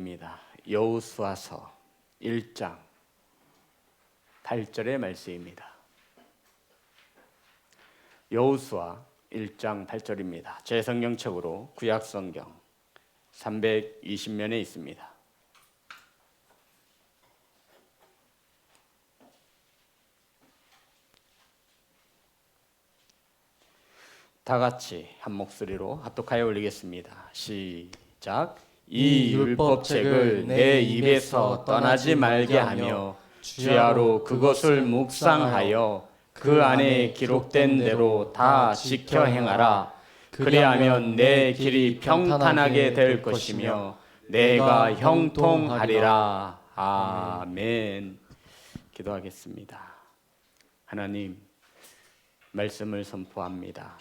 입니다. 여호수아서 1장 8절의 말씀입니다. 여호수아 1장 8절입니다. 제 성경책으로 구약 성경 320면에 있습니다. 다 같이 한 목소리로 합독하여 올리겠습니다. 시작. 이 율법책을 내 입에서 떠나지 말게 하며 주야로 그것을 묵상하여 그 안에 기록된 대로 다 지켜 행하라. 그리하면 내 길이 평탄하게 될 것이며 내가 형통하리라. 아멘. 기도하겠습니다. 하나님, 말씀을 선포합니다.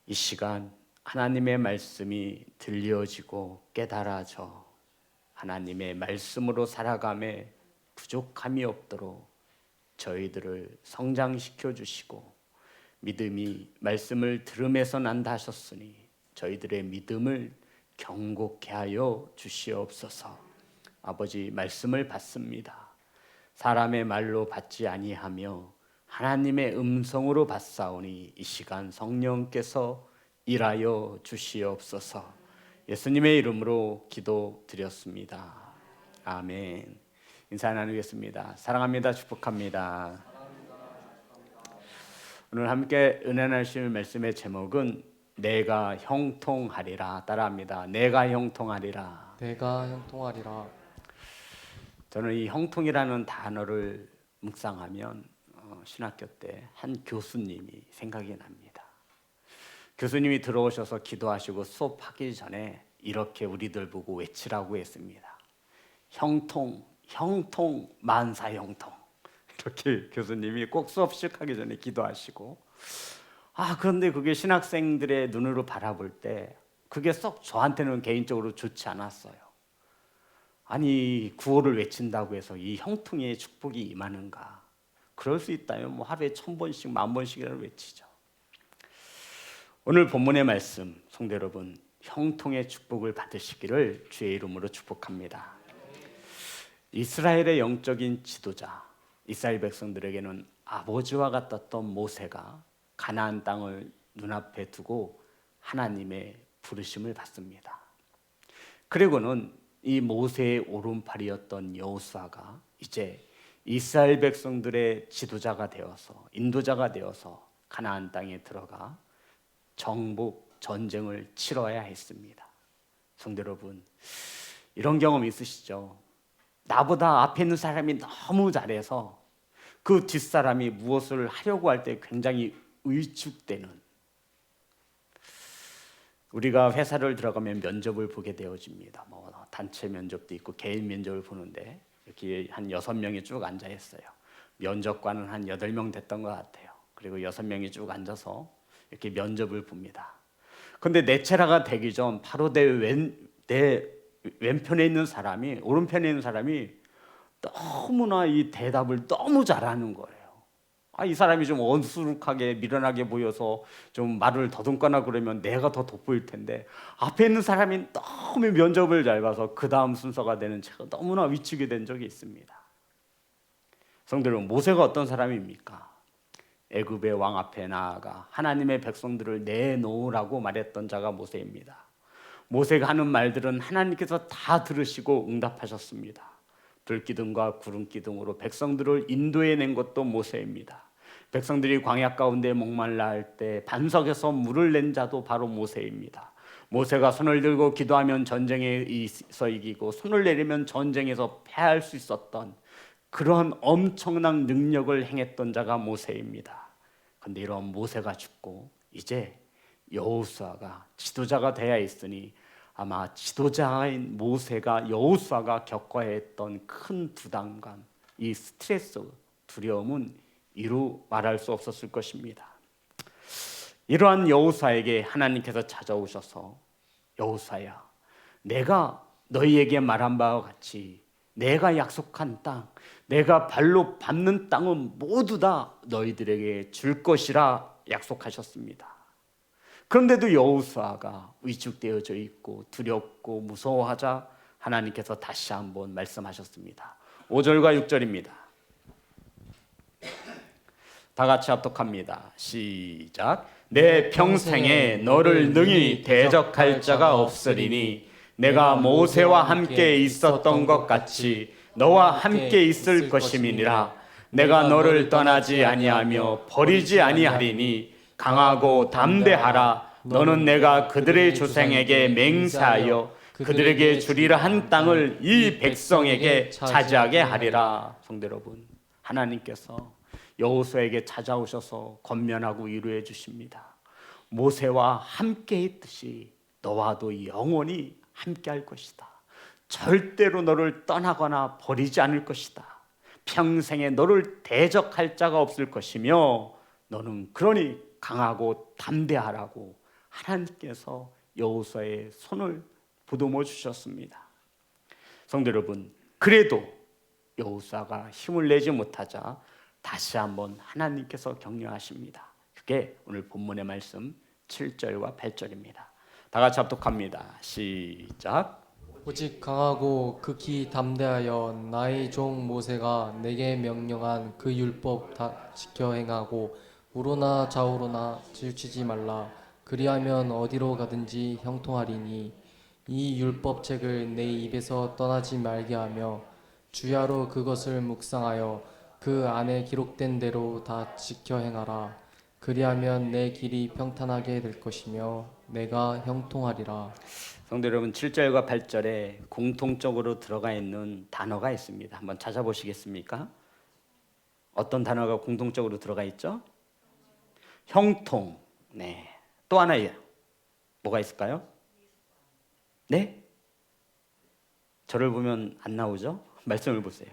이 시간 하나님의 말씀이 들려지고 깨달아져 하나님의 말씀으로 살아감에 부족함이 없도록 저희들을 성장시켜 주시고, 믿음이 말씀을 들음에서 난다 하셨으니 저희들의 믿음을 견고케 하여 주시옵소서. 아버지, 말씀을 받습니다. 사람의 말로 받지 아니하며 하나님의 음성으로 받사오니 이 시간 성령께서 일하여 주시옵소서. 예수님의 이름으로 기도드렸습니다. 아멘. 인사 나누겠습니다. 사랑합니다. 축복합니다. 오늘 함께 은혜 나누실 말씀의 제목은 내가 형통하리라. 따라합니다. 내가 형통하리라. 내가 형통하리라. 저는 이 형통이라는 단어를 묵상하면 신학교 때 한 교수님이 생각이 납니다. 교수님이 들어오셔서 기도하시고 수업하기 전에 이렇게 우리들 보고 외치라고 했습니다. 형통, 형통, 만사 형통. 이렇게 교수님이 꼭 수업 시작하기 전에 기도하시고, 그런데 그게 신학생들의 눈으로 바라볼 때 그게 썩 저한테는 개인적으로 좋지 않았어요. 아니, 구호를 외친다고 해서 이 형통의 축복이 임하는가? 그럴 수 있다면 하루에 1000번씩 10,000번씩이라도 외치죠. 오늘 본문의 말씀, 성도 여러분, 형통의 축복을 받으시기를 주의 이름으로 축복합니다. 이스라엘의 영적인 지도자, 이스라엘 백성들에게는 아버지와 같았던 모세가 가나안 땅을 눈앞에 두고 하나님의 부르심을 받습니다. 그리고는 이 모세의 오른팔이었던 여호수아가 이제 이스라엘 백성들의 지도자가 되어서, 인도자가 되어서 가나안 땅에 들어가 정복 전쟁을 치러야 했습니다. 성도 여러분, 이런 경험 있으시죠? 나보다 앞에 있는 사람이 너무 잘해서 그 뒷사람이 무엇을 하려고 할 때 굉장히 위축되는, 우리가 회사를 들어가면 면접을 보게 되어집니다. 단체 면접도 있고 개인 면접을 보는데 이렇게 한 6명이 쭉 앉아 있어요. 면접관은 한 8명 됐던 것 같아요. 그리고 6명이 쭉 앉아서 이렇게 면접을 봅니다. 근데 내 차례가 되기 전 바로 내 왼편에 있는 사람이, 오른편에 있는 사람이 너무나 이 대답을 너무 잘하는 거예요. 이 사람이 좀 어수룩하게 미련하게 보여서 좀 말을 더듬거나 그러면 내가 더 돋보일 텐데, 앞에 있는 사람이 너무 면접을 잘 봐서 그 다음 순서가 되는 제가 너무나 위축이 된 적이 있습니다. 성도 여러분, 모세가 어떤 사람입니까? 애굽의 왕 앞에 나아가 하나님의 백성들을 내놓으라고 말했던 자가 모세입니다. 모세가 하는 말들은 하나님께서 다 들으시고 응답하셨습니다. 들기둥과 구름기둥으로 백성들을 인도해낸 것도 모세입니다. 백성들이 광야 가운데 목말라 할 때 반석에서 물을 낸 자도 바로 모세입니다. 모세가 손을 들고 기도하면 전쟁에서 이기고 손을 내리면 전쟁에서 패할 수 있었던 그런 엄청난 능력을 행했던 자가 모세입니다. 그런데 이런 모세가 죽고 이제 여호수아가 지도자가 되어 있으니 아마 지도자인 모세가 여호수아가 겪어야 했던 큰 부담감, 이 스트레스, 두려움은 이루 말할 수 없었을 것입니다. 이러한 여호수아에게 하나님께서 찾아오셔서, 여호수아야, 내가 너희에게 말한 바와 같이 내가 약속한 땅, 내가 발로 밟는 땅은 모두 다 너희들에게 줄 것이라 약속하셨습니다. 그런데도 여호수아가 위축되어져 있고 두렵고 무서워하자 하나님께서 다시 한번 말씀하셨습니다. 5절과 6절입니다. 다 같이 합독합니다. 시작. 내 평생에 너를 능히 대적할 자가 없으리니 내가 모세와 함께 있었던 것 같이 너와 함께 있을 것임이니라. 내가 너를 떠나지 아니하며 버리지 아니하리니 강하고 담대하라. 너는 내가 그들의 조상에게 맹세하여 그들에게 주리라 한 땅을 이 백성에게 차지하게 하리라. 성도 여러분, 하나님께서 여호수아에게 찾아오셔서 권면하고 위로해 주십니다. 모세와 함께 있듯이 너와도 영원히 함께 할 것이다. 절대로 너를 떠나거나 버리지 않을 것이다. 평생에 너를 대적할 자가 없을 것이며 너는 그러니 강하고 담대하라고 하나님께서 여호수아의 손을 보듬어 주셨습니다. 성도 여러분, 그래도 여호수아가 힘을 내지 못하자 다시 한번 하나님께서 격려하십니다. 그게 오늘 본문의 말씀 7절과 8절입니다. 다 같이 합독합니다. 시작. 오직 강하고 극히 담대하여 나의 종 모세가 내게 명령한 그 율법 다 지켜 행하고 우로나 좌우로나 치우치지 말라. 그리하면 어디로 가든지 형통하리니 이 율법책을 내 입에서 떠나지 말게 하며 주야로 그것을 묵상하여 그 안에 기록된 대로 다 지켜 행하라. 그리하면 내 길이 평탄하게 될 것이며 내가 형통하리라. 성도 여러분, 7절과 8절에 공통적으로 들어가 있는 단어가 있습니다. 한번 찾아보시겠습니까? 어떤 단어가 공통적으로 들어가 있죠? 형통. 네. 또 하나요. 뭐가 있을까요? 네? 저를 보면 안 나오죠? 말씀을 보세요.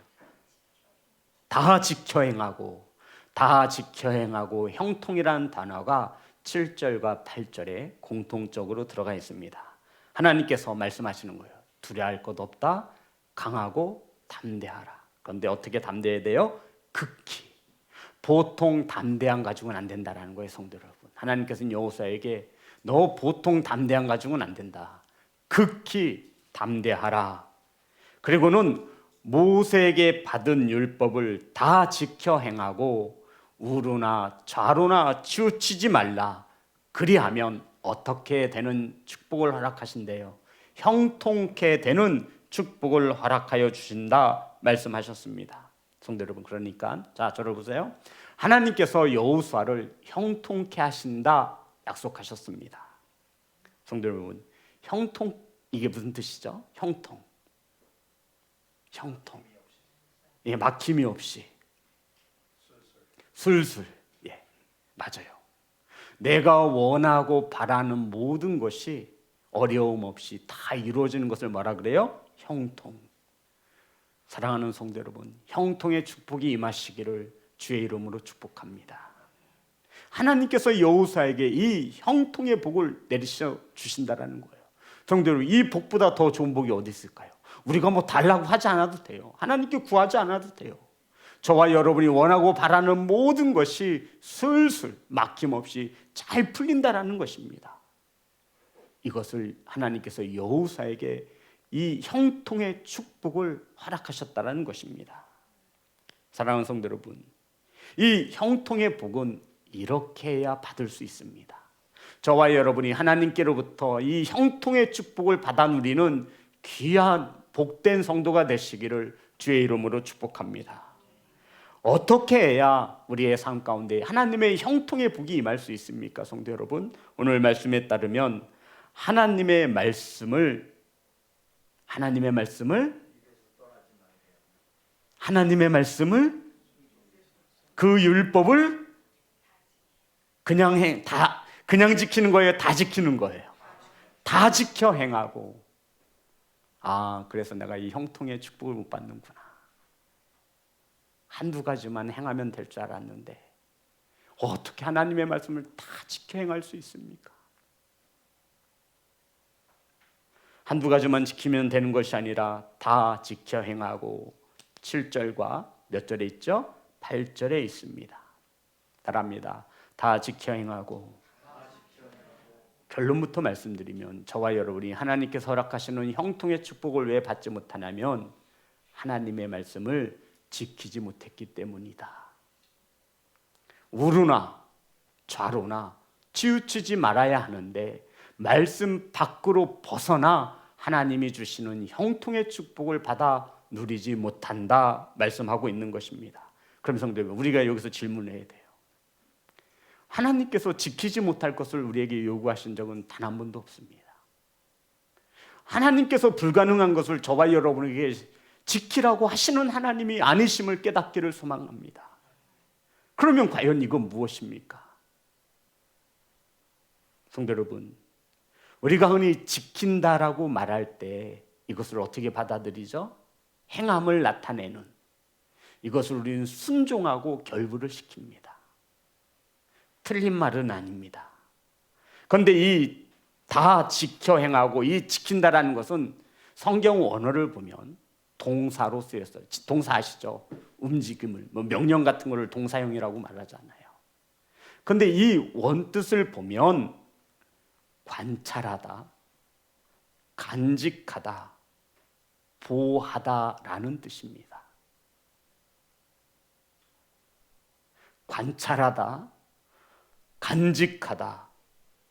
다 지켜 행하고, 다 지켜 행하고 형통이라는 단어가 7절과 8절에 공통적으로 들어가 있습니다. 하나님께서 말씀하시는 거예요. 두려워할 것 없다. 강하고 담대하라. 그런데 어떻게 담대해야 돼요? 극히. 보통 담대함 가지고는 안 된다라는 거예요, 성도 여러분. 하나님께서는 여호수아에게 너 보통 담대함 가지고는 안 된다. 극히 담대하라. 그리고는 모세에게 받은 율법을 다 지켜 행하고 우로나 좌로나 치우치지 말라. 그리하면 어떻게 되는 축복을 허락하신대요? 형통케 되는 축복을 허락하여 주신다 말씀하셨습니다. 성도 여러분, 그러니까 자, 저를 보세요. 하나님께서 여호수아를 형통케 하신다 약속하셨습니다. 성도 여러분, 형통, 이게 무슨 뜻이죠? 형통. 예, 막힘이 없이 술술. 예, 맞아요. 내가 원하고 바라는 모든 것이 어려움 없이 다 이루어지는 것을 뭐라 그래요? 형통. 사랑하는 성도 여러분, 형통의 축복이 임하시기를 주의 이름으로 축복합니다. 하나님께서 여호수아에게 이 형통의 복을 내리셔 주신다라는 거예요. 성도 여러분, 이 복보다 더 좋은 복이 어디 있을까요? 우리가 뭐 달라고 하지 않아도 돼요. 하나님께 구하지 않아도 돼요. 저와 여러분이 원하고 바라는 모든 것이 술술 막힘없이 잘 풀린다라는 것입니다. 이것을 하나님께서 여호수아에게 이 형통의 축복을 허락하셨다라는 것입니다. 사랑하는 성도 여러분, 이 형통의 복은 이렇게 해야 받을 수 있습니다. 저와 여러분이 하나님께로부터 이 형통의 축복을 받아 누리는 귀한 복된 성도가 되시기를 주의 이름으로 축복합니다. 어떻게 해야 우리의 삶 가운데 하나님의 형통의 복이 임할 수 있습니까? 성도 여러분, 오늘 말씀에 따르면 하나님의 말씀을 그 율법을 그냥 지키는 거예요? 다 지키는 거예요? 다 지켜 행하고. 그래서 내가 이 형통의 축복을 못 받는구나. 한두 가지만 행하면 될 줄 알았는데 어떻게 하나님의 말씀을 다 지켜 행할 수 있습니까? 한두 가지만 지키면 되는 것이 아니라 다 지켜 행하고 7절과 몇 절에 있죠? 8절에 있습니다. 따라합니다. 다 지켜 행하고 결론부터 말씀드리면 저와 여러분이 하나님께서 허락하시는 형통의 축복을 왜 받지 못하냐면 하나님의 말씀을 지키지 못했기 때문이다. 우루나 좌로나 치우치지 말아야 하는데 말씀 밖으로 벗어나 하나님이 주시는 형통의 축복을 받아 누리지 못한다 말씀하고 있는 것입니다. 그럼 성도 여러분, 우리가 여기서 질문해야 돼요. 하나님께서 지키지 못할 것을 우리에게 요구하신 적은 단 한 번도 없습니다. 하나님께서 불가능한 것을 저와 여러분에게 지키라고 하시는 하나님이 아니심을 깨닫기를 소망합니다. 그러면 과연 이건 무엇입니까? 성도 여러분, 우리가 흔히 지킨다라고 말할 때 이것을 어떻게 받아들이죠? 행함을 나타내는, 이것을 우리는 순종하고 결부를 시킵니다. 틀린 말은 아닙니다. 그런데 이 다 지켜 행하고 이 지킨다라는 것은 성경 원어를 보면 동사로 쓰였어요. 동사 아시죠? 움직임을, 명령 같은 거를 동사형이라고 말하잖아요. 그런데 이 원뜻을 보면 관찰하다, 간직하다, 보호하다라는 뜻입니다. 관찰하다, 간직하다,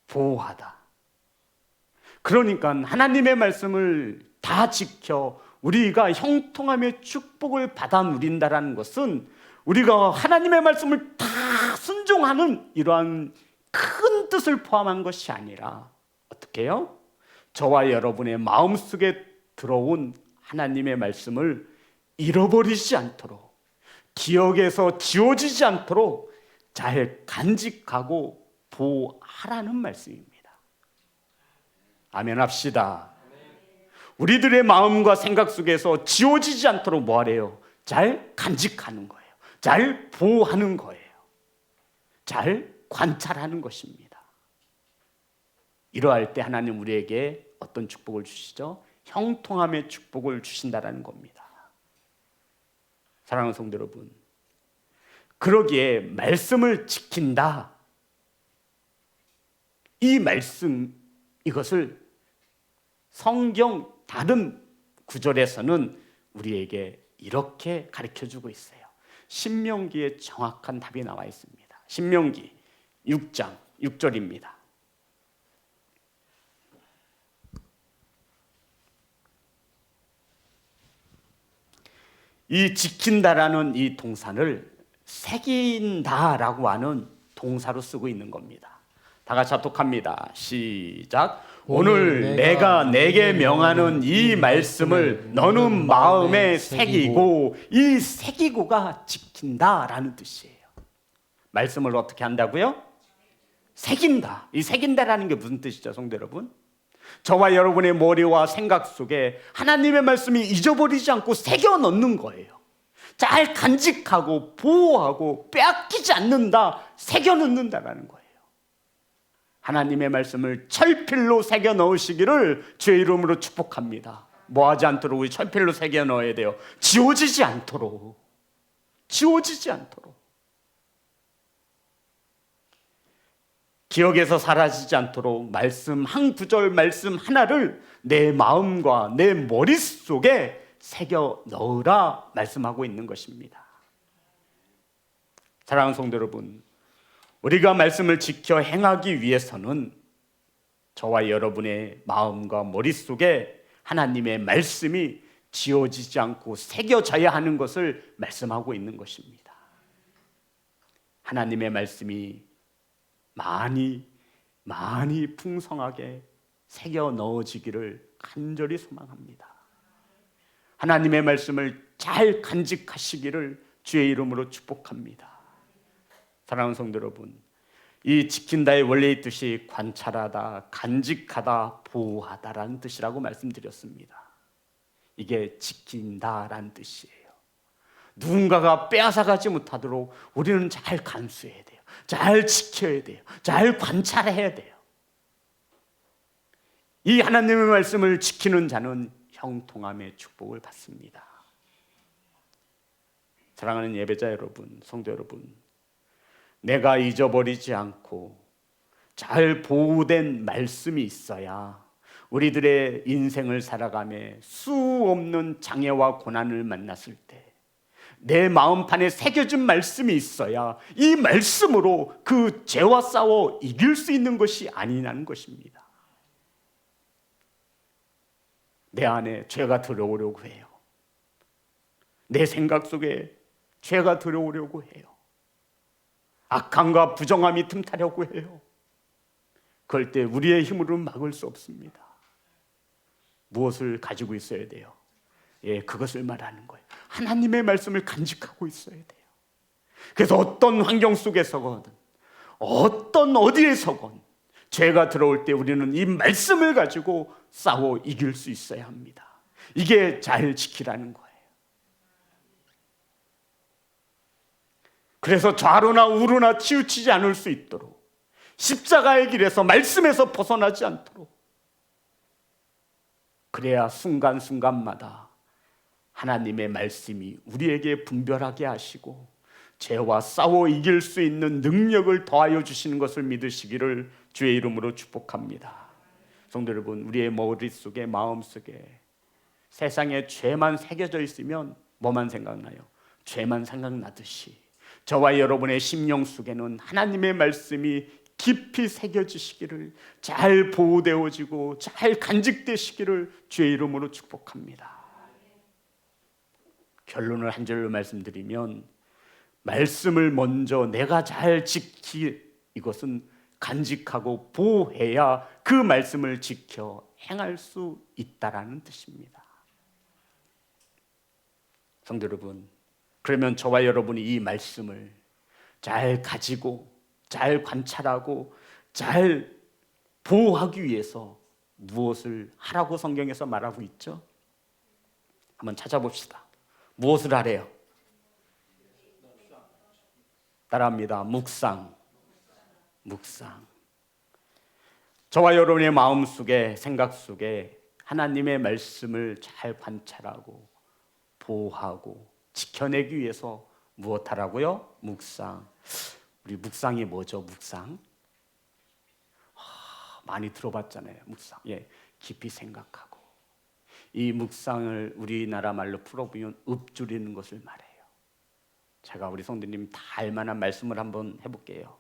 보호하다. 그러니까 하나님의 말씀을 다 지켜 우리가 형통함의 축복을 받아 누린다라는 것은 우리가 하나님의 말씀을 다 순종하는 이러한 큰 뜻을 포함한 것이 아니라 어떻게 해요? 저와 여러분의 마음속에 들어온 하나님의 말씀을 잃어버리지 않도록, 기억에서 지워지지 않도록 잘 간직하고 보호하라는 말씀입니다. 아멘 합시다. 우리들의 마음과 생각 속에서 지워지지 않도록 뭐 하래요? 잘 간직하는 거예요. 잘 보호하는 거예요. 잘 관찰하는 것입니다. 이러할 때 하나님 우리에게 어떤 축복을 주시죠? 형통함의 축복을 주신다라는 겁니다. 사랑하는 성도 여러분, 그러기에 말씀을 지킨다, 이 말씀, 이것을 성경 다른 구절에서는 우리에게 이렇게 가르쳐주고 있어요. 신명기에 정확한 답이 나와 있습니다. 신명기 6장 6절입니다. 이 지킨다라는 이 동사를 새긴다라고 하는 동사로 쓰고 있는 겁니다. 다 같이 합독합니다. 시작. 오늘 내가 내게 명하는 이 말씀을 너는 마음에 새기고, 이 새기고가 지킨다라는 뜻이에요. 말씀을 어떻게 한다고요? 새긴다. 이 새긴다라는 게 무슨 뜻이죠, 성도 여러분? 저와 여러분의 머리와 생각 속에 하나님의 말씀이 잊어버리지 않고 새겨 넣는 거예요. 잘 간직하고 보호하고 빼앗기지 않는다, 새겨 넣는다라는 거예요. 하나님의 말씀을 철필로 새겨 넣으시기를 주의 이름으로 축복합니다. 뭐하지 않도록 우리 철필로 새겨 넣어야 돼요. 지워지지 않도록. 지워지지 않도록. 기억에서 사라지지 않도록 말씀 한 구절, 말씀 하나를 내 마음과 내 머릿속에 새겨 넣으라 말씀하고 있는 것입니다. 사랑하는 성도 여러분, 우리가 말씀을 지켜 행하기 위해서는 저와 여러분의 마음과 머릿속에 하나님의 말씀이 지워지지 않고 새겨져야 하는 것을 말씀하고 있는 것입니다. 하나님의 말씀이 많이 풍성하게 새겨 넣어지기를 간절히 소망합니다. 하나님의 말씀을 잘 간직하시기를 주의 이름으로 축복합니다. 사랑하는 성도 여러분, 이 지킨다의 원래의 뜻이 관찰하다, 간직하다, 보호하다라는 뜻이라고 말씀드렸습니다. 이게 지킨다라는 뜻이에요. 누군가가 빼앗아가지 못하도록 우리는 잘 감수해야 돼요. 잘 지켜야 돼요. 잘 관찰해야 돼요. 이 하나님의 말씀을 지키는 자는 형통함의 축복을 받습니다. 사랑하는 예배자 여러분, 성도 여러분, 내가 잊어버리지 않고 잘 보호된 말씀이 있어야 우리들의 인생을 살아가며 수 없는 장애와 고난을 만났을 때 내 마음판에 새겨진 말씀이 있어야 이 말씀으로 그 죄와 싸워 이길 수 있는 것이 아니냐는 것입니다. 내 안에 죄가 들어오려고 해요. 내 생각 속에 죄가 들어오려고 해요. 악함과 부정함이 틈타려고 해요. 그럴 때 우리의 힘으로는 막을 수 없습니다. 무엇을 가지고 있어야 돼요? 그것을 말하는 거예요. 하나님의 말씀을 간직하고 있어야 돼요. 그래서 어떤 환경 속에서건 어디에서건 죄가 들어올 때 우리는 이 말씀을 가지고 싸워 이길 수 있어야 합니다. 이게 잘 지키라는 거예요. 그래서 좌로나 우로나 치우치지 않을 수 있도록 십자가의 길에서 말씀에서 벗어나지 않도록, 그래야 순간순간마다 하나님의 말씀이 우리에게 분별하게 하시고 죄와 싸워 이길 수 있는 능력을 더하여 주시는 것을 믿으시기를 주의 이름으로 축복합니다. 성도 여러분, 우리의 머릿속에 마음속에 세상에 죄만 새겨져 있으면 뭐만 생각나요? 죄만 생각나듯이 저와 여러분의 심령 속에는 하나님의 말씀이 깊이 새겨지시기를, 잘 보호되어지고 잘 간직되시기를 주의 이름으로 축복합니다. 결론을 한 절로 말씀드리면, 말씀을 먼저 내가 잘 이것은 간직하고 보호해야 그 말씀을 지켜 행할 수 있다라는 뜻입니다. 성도 여러분, 그러면 저와 여러분이 이 말씀을 잘 가지고 잘 관찰하고 잘 보호하기 위해서 무엇을 하라고 성경에서 말하고 있죠? 한번 찾아봅시다. 무엇을 하래요? 따라합니다. 묵상. 저와 여러분의 마음속에, 생각 속에 하나님의 말씀을 잘 관찰하고 보호하고 지켜내기 위해서 무엇하라고요? 묵상. 우리 묵상이 뭐죠? 묵상? 많이 들어봤잖아요. 묵상. 깊이 생각하고. 이 묵상을 우리나라 말로 풀어보면 읊조리는 것을 말해요. 제가 우리 성도님 다 알만한 말씀을 한번 해볼게요.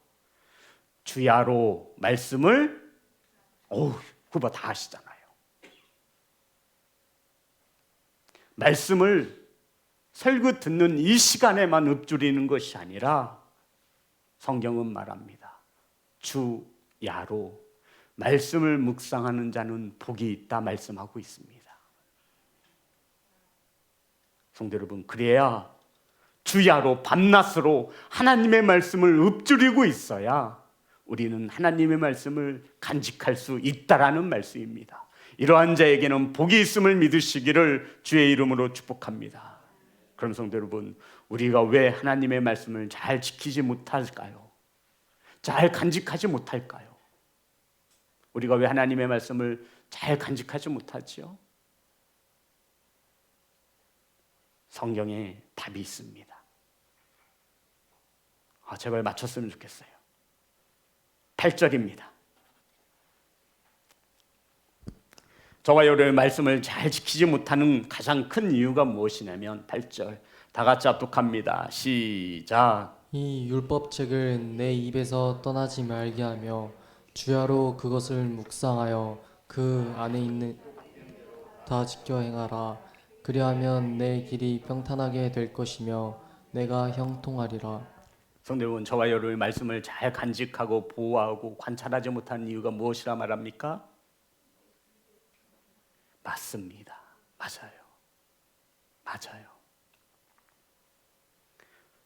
주야로 말씀을 그거 다 아시잖아요. 말씀을 설교 듣는 이 시간에만 읊조리는 것이 아니라 성경은 말합니다. 주야로 말씀을 묵상하는 자는 복이 있다 말씀하고 있습니다. 성도 여러분, 그래야 주야로 밤낮으로 하나님의 말씀을 읊조리고 있어야 우리는 하나님의 말씀을 간직할 수 있다라는 말씀입니다. 이러한 자에게는 복이 있음을 믿으시기를 주의 이름으로 축복합니다. 그럼 성도 여러분, 우리가 왜 하나님의 말씀을 잘 지키지 못할까요? 잘 간직하지 못할까요? 우리가 왜 하나님의 말씀을 잘 간직하지 못하지요? 성경에 답이 있습니다. 제발 맞췄으면 좋겠어요. 8절입니다. 저와 여러분의 말씀을 잘 지키지 못하는 가장 큰 이유가 무엇이냐면 8절 다 같이 합독합니다. 시작. 이 율법책을 내 입에서 떠나지 말게 하며 주야로 그것을 묵상하여 그 안에 있는 다 지켜 행하라. 그리하면 내 길이 평탄하게 될 것이며 내가 형통하리라. 성도 여러분, 저와 여러분의 말씀을 잘 간직하고 보호하고 관찰하지 못하는 이유가 무엇이라 말합니까? 맞습니다. 맞아요.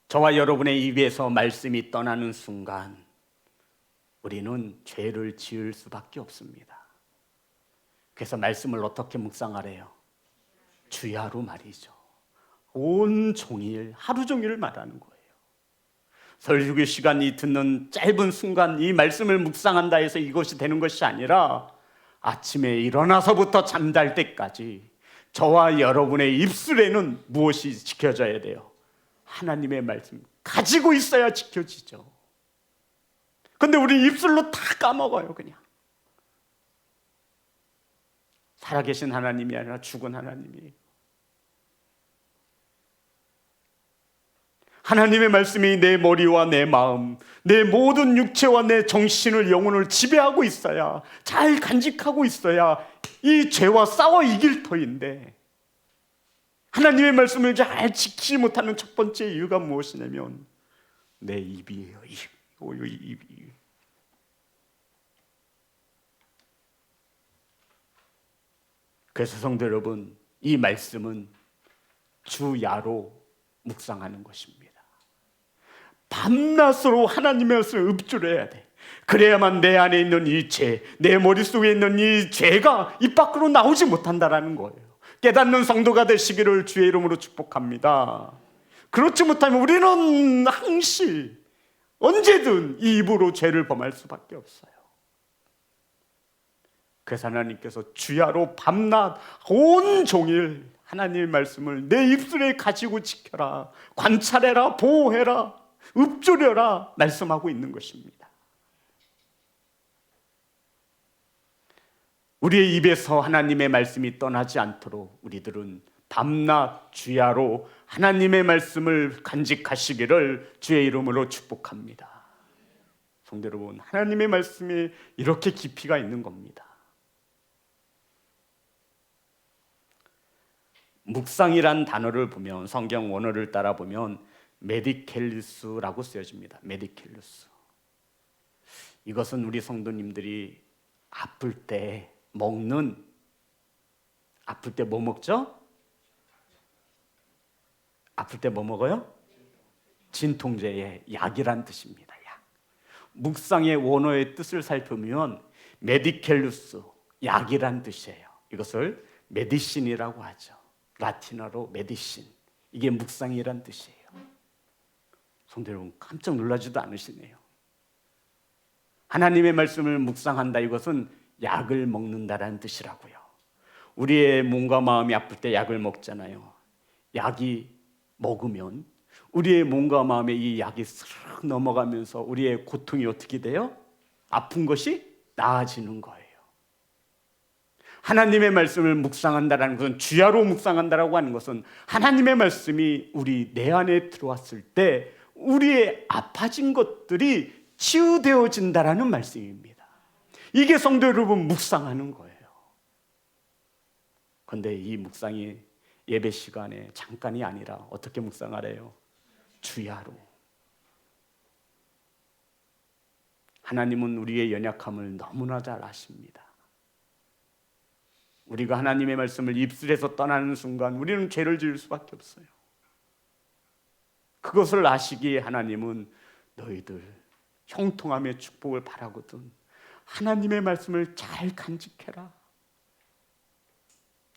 저와 여러분의 입에서 말씀이 떠나는 순간 우리는 죄를 지을 수밖에 없습니다. 그래서 말씀을 어떻게 묵상하래요? 주야로 말이죠. 온 종일, 하루 종일 말하는 거예요. 설교 시간이 듣는 짧은 순간 이 말씀을 묵상한다 해서 이것이 되는 것이 아니라 아침에 일어나서부터 잠잘 때까지 저와 여러분의 입술에는 무엇이 지켜져야 돼요? 하나님의 말씀 가지고 있어야 지켜지죠. 근데 우리 입술로 다 까먹어요. 그냥 살아계신 하나님이 아니라 죽은 하나님이에요. 하나님의 말씀이 내 머리와 내 마음, 내 모든 육체와 내 정신을, 영혼을 지배하고 있어야, 잘 간직하고 있어야 이 죄와 싸워 이길 터인데, 하나님의 말씀을 잘 지키지 못하는 첫 번째 이유가 무엇이냐면 내 입이에요. 입이. 그래서 성도 여러분, 이 말씀은 주야로 묵상하는 것입니다. 밤낮으로 하나님의 말씀을 읊조려야 돼. 그래야만 내 안에 있는 이 죄, 내 머릿속에 있는 이 죄가 입 밖으로 나오지 못한다라는 거예요. 깨닫는 성도가 되시기를 주의 이름으로 축복합니다. 그렇지 못하면 우리는 항시 언제든 이 입으로 죄를 범할 수밖에 없어요. 그래서 하나님께서 주야로 밤낮 온종일 하나님의 말씀을 내 입술에 가지고 지켜라, 관찰해라, 보호해라, 읊조려라 말씀하고 있는 것입니다. 우리의 입에서 하나님의 말씀이 떠나지 않도록 우리들은 밤낮 주야로 하나님의 말씀을 간직하시기를 주의 이름으로 축복합니다. 성도 여러분, 하나님의 말씀이 이렇게 깊이가 있는 겁니다. 묵상이란 단어를 보면, 성경 원어를 따라 보면 메디켈루스라고 쓰여집니다. 메디켈루스. 이것은 우리 성도님들이 아플 때 먹는, 아플 때 뭐 먹죠? 아플 때 뭐 먹어요? 진통제의 약이란 뜻입니다. 약. 묵상의 원어의 뜻을 살펴보면 메디켈루스, 약이란 뜻이에요. 이것을 메디신이라고 하죠. 라틴어로 메디신. 이게 묵상이란 뜻이에요. 성도 여러분, 깜짝 놀라지도 않으시네요. 하나님의 말씀을 묵상한다, 이것은 약을 먹는다라는 뜻이라고요. 우리의 몸과 마음이 아플 때 약을 먹잖아요. 약이 먹으면 우리의 몸과 마음에 이 약이 쓱 넘어가면서 우리의 고통이 어떻게 돼요? 아픈 것이 나아지는 거예요. 하나님의 말씀을 묵상한다라는 것은, 주야로 묵상한다라고 하는 것은 하나님의 말씀이 우리 내 안에 들어왔을 때 우리의 아파진 것들이 치유되어진다라는 말씀입니다. 이게 성도 여러분 묵상하는 거예요. 그런데 이 묵상이 예배 시간에 잠깐이 아니라 어떻게 묵상하래요? 주야로. 하나님은 우리의 연약함을 너무나 잘 아십니다. 우리가 하나님의 말씀을 입술에서 떠나는 순간 우리는 죄를 지을 수밖에 없어요. 그것을 아시기에 하나님은 너희들 형통함의 축복을 바라거든 하나님의 말씀을 잘 간직해라,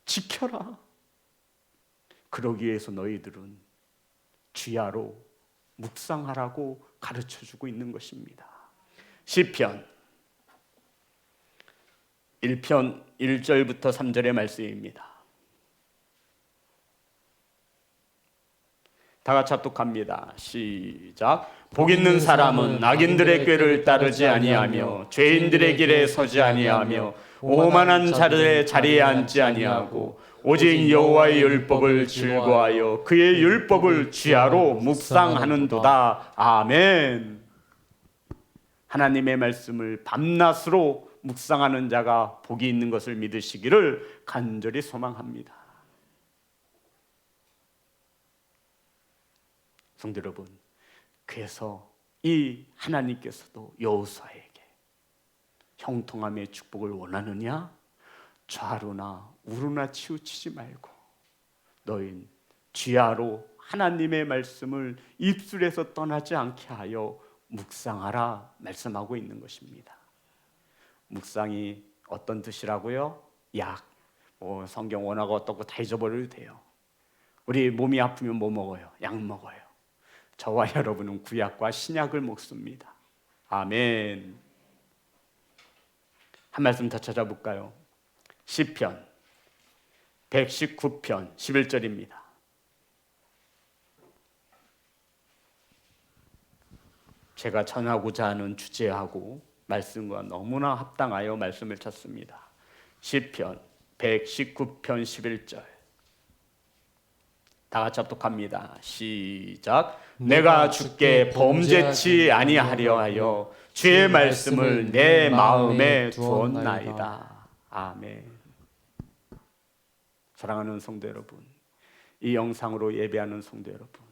지켜라. 그러기 위해서 너희들은 주야로 묵상하라고 가르쳐주고 있는 것입니다. 시편 1편 1절부터 3절의 말씀입니다. 다 같이 합독합니다. 시작. 복 있는 사람은 악인들의 꾀를 따르지 아니하며 죄인들의 길에 서지 아니하며 오만한 자들의 자리에 앉지 아니하고 오직 여호와의 율법을 즐거워하여 그의 율법을 주야로 묵상하는도다. 아멘. 하나님의 말씀을 밤낮으로 묵상하는 자가 복이 있는 것을 믿으시기를 간절히 소망합니다. 성도 여러분, 그래서 이 하나님께서도 여호수아에게 형통함의 축복을 원하느냐? 좌로나 우로나 치우치지 말고 너희는 주야로 하나님의 말씀을 입술에서 떠나지 않게 하여 묵상하라 말씀하고 있는 것입니다. 묵상이 어떤 뜻이라고요? 약. 성경 원어가 어떻고 다 잊어버려도 돼요. 우리 몸이 아프면 뭐 먹어요? 약 먹어요. 저와 여러분은 구약과 신약을 먹습니다. 아멘. 한 말씀 더 찾아볼까요? 시편 119편 11절입니다. 제가 전하고자 하는 주제하고 말씀과 너무나 합당하여 말씀을 찾습니다. 시편 119편 11절. 다 같이 합독합니다. 시작. 내가 주께 범죄치 아니하려 하여 주의 말씀을 내 마음에 두었나이다. 아멘. 사랑하는 성도 여러분, 이 영상으로 예배하는 성도 여러분,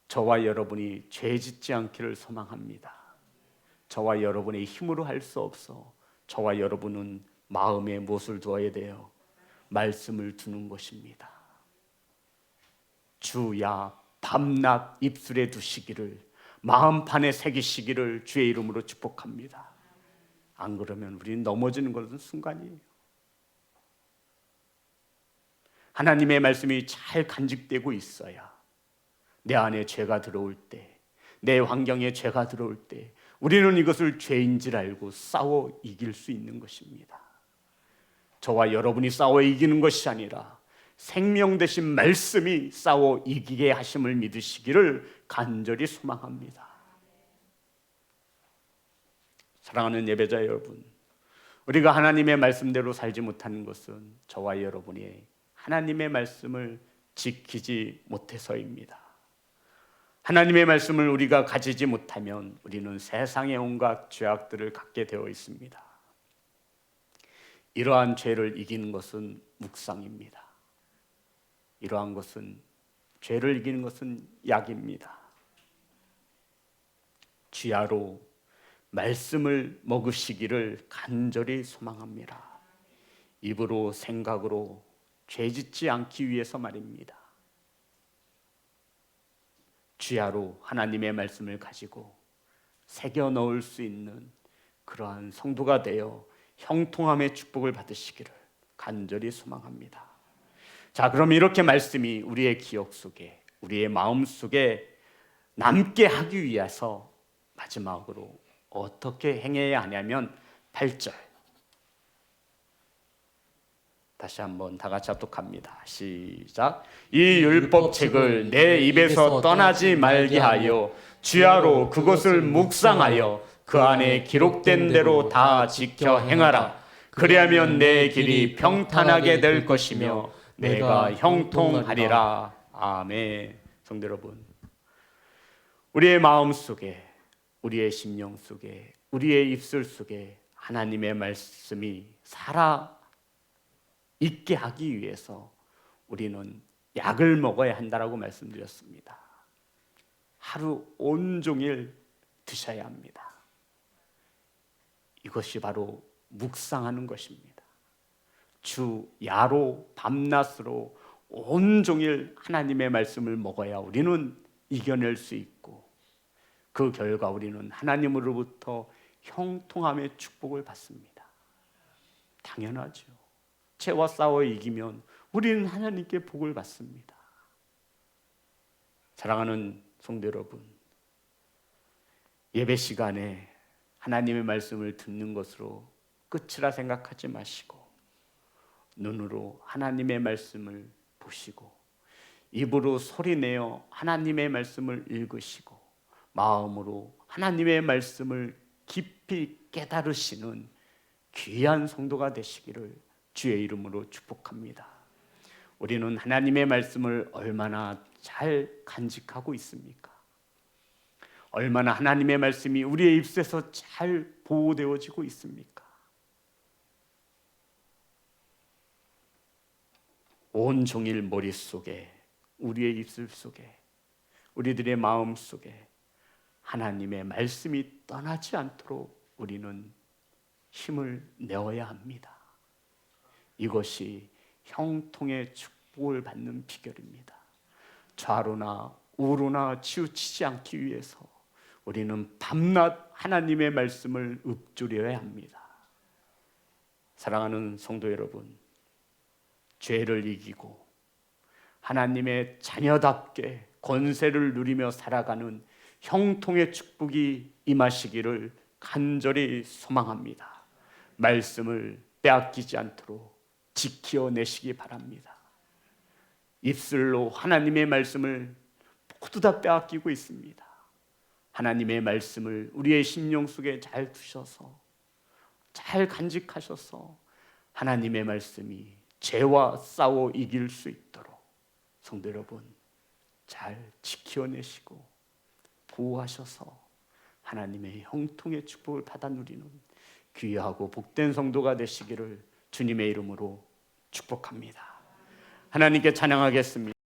저와 여러분이 죄 짓지 않기를 소망합니다. 저와 여러분의 힘으로 할 수 없어 저와 여러분은 마음에 무엇을 두어야 돼요? 말씀을 두는 것입니다. 주야 밤낮 입술에 두시기를, 마음판에 새기시기를 주의 이름으로 축복합니다. 안 그러면 우리는 넘어지는 것은 순간이에요. 하나님의 말씀이 잘 간직되고 있어야 내 안에 죄가 들어올 때, 내 환경에 죄가 들어올 때 우리는 이것을 죄인 줄 알고 싸워 이길 수 있는 것입니다. 저와 여러분이 싸워 이기는 것이 아니라 생명 되신 말씀이 싸워 이기게 하심을 믿으시기를 간절히 소망합니다. 사랑하는 예배자 여러분, 우리가 하나님의 말씀대로 살지 못하는 것은 저와 여러분이 하나님의 말씀을 지키지 못해서입니다. 하나님의 말씀을 우리가 가지지 못하면 우리는 세상의 온갖 죄악들을 갖게 되어 있습니다. 이러한 죄를 이기는 것은 묵상입니다. 이러한 것은, 죄를 이기는 것은 약입니다. 주야로 말씀을 먹으시기를 간절히 소망합니다. 입으로 생각으로 죄 짓지 않기 위해서 말입니다. 주야로 하나님의 말씀을 가지고 새겨 넣을 수 있는 그러한 성도가 되어 형통함의 축복을 받으시기를 간절히 소망합니다. 자, 그럼 이렇게 말씀이 우리의 기억 속에, 우리의 마음 속에 남게 하기 위해서 마지막으로 어떻게 행해야 하냐면 8절. 다시 한번 다 같이 합독합니다. 시작. 이 율법책을 내 입에서 떠나지 말게 하여 주야로 그것을 묵상하여 그 안에 기록된 대로 다 지켜 행하라. 그리하면 내 길이 평탄하게 될 것이며 내가 형통하리라. 아멘. 성도 여러분, 우리의 마음 속에, 우리의 심령 속에, 우리의 입술 속에 하나님의 말씀이 살아 있게 하기 위해서 우리는 약을 먹어야 한다라고 말씀드렸습니다. 하루 온종일 드셔야 합니다. 이것이 바로 묵상하는 것입니다. 주 야로 밤낮으로 온종일 하나님의 말씀을 먹어야 우리는 이겨낼 수 있고, 그 결과 우리는 하나님으로부터 형통함의 축복을 받습니다. 당연하죠. 죄와 싸워 이기면 우리는 하나님께 복을 받습니다. 사랑하는 성도 여러분, 예배 시간에 하나님의 말씀을 듣는 것으로 끝이라 생각하지 마시고 눈으로 하나님의 말씀을 보시고 입으로 소리내어 하나님의 말씀을 읽으시고 마음으로 하나님의 말씀을 깊이 깨달으시는 귀한 성도가 되시기를 주의 이름으로 축복합니다. 우리는 하나님의 말씀을 얼마나 잘 간직하고 있습니까? 얼마나 하나님의 말씀이 우리의 입술에서 잘 보호되어지고 있습니까? 온종일 머릿속에, 우리의 입술 속에, 우리들의 마음 속에 하나님의 말씀이 떠나지 않도록 우리는 힘을 내어야 합니다. 이것이 형통의 축복을 받는 비결입니다. 좌로나 우로나 치우치지 않기 위해서 우리는 밤낮 하나님의 말씀을 읊조려야 합니다. 사랑하는 성도 여러분, 죄를 이기고 하나님의 자녀답게 권세를 누리며 살아가는 형통의 축복이 임하시기를 간절히 소망합니다. 말씀을 빼앗기지 않도록 지켜내시기 바랍니다. 입술로 하나님의 말씀을 모두 다 빼앗기고 있습니다. 하나님의 말씀을 우리의 심령 속에 잘 두셔서 잘 간직하셔서 하나님의 말씀이 죄와 싸워 이길 수 있도록 성도 여러분 잘 지켜내시고 보호하셔서 하나님의 형통의 축복을 받아 누리는 귀하고 복된 성도가 되시기를 주님의 이름으로 축복합니다. 하나님께 찬양하겠습니다.